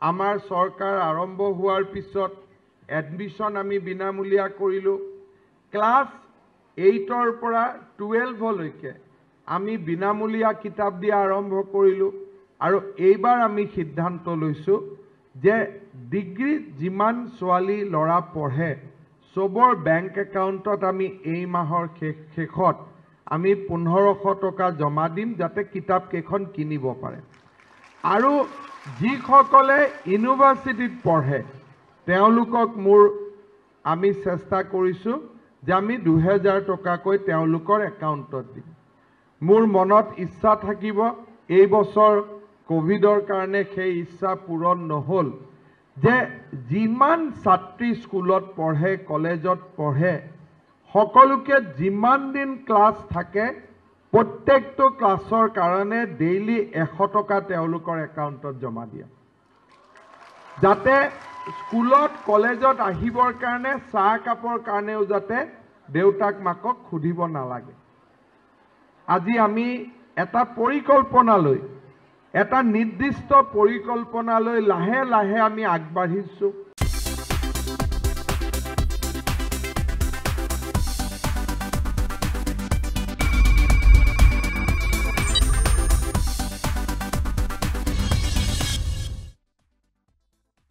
আমাৰ চৰকাৰ আৰম্ভ হোৱাৰ পিছত এডমিশ্যন আমি বিনামূলীয়া কৰিলোঁ। ক্লাছ 8ৰ পৰা 12লৈকে আমি বিনামূলীয়া কিতাপ দিয়া আৰম্ভ কৰিলোঁ। আৰু এইবাৰ আমি সিদ্ধান্ত লৈছোঁ যে ডিগ্ৰীত যিমান ছোৱালী ল'ৰা পঢ়ে চবৰ বেংক একাউণ্টত আমি এই মাহৰ শেষত আমি 1500 টকা জমা দিম, যাতে কিতাপ কেইখন কিনিব পাৰে। আৰু যিসকলে ইউনিভাৰ্চিটিত পঢ়ে তেওঁলোকক আমি চেষ্টা কৰিছোঁ যে আমি 2000 টকাকৈ তেওঁলোকৰ একাউণ্টত দিম। মোৰ মনত ইচ্ছা থাকিব, এই বছৰ কোভিডৰ কাৰণে সেই ইচ্ছা পূৰণ নহ'ল, যে যিমান ছাত্ৰী স্কুলত পঢ়ে কলেজত পঢ়ে সকলোকে যিমান দিন ক্লাছ থাকে প্ৰত্যেকটো ক্লাছৰ কাৰণে ডেইলি 100 টকা তেওঁলোকৰ একাউণ্টত জমা দিয়া, যাতে স্কুলত কলেজত আহিবৰ কাৰণে চাহ কাপৰ কাৰণেও যাতে দেউতাক মাকক খুদিব নালাগে। আজি আমি এটা পৰিকল্পনালৈ, এটা নিৰ্দিষ্ট পৰিকল্পনালৈ লাহে লাহে আমি আগবাঢ়িছোঁ।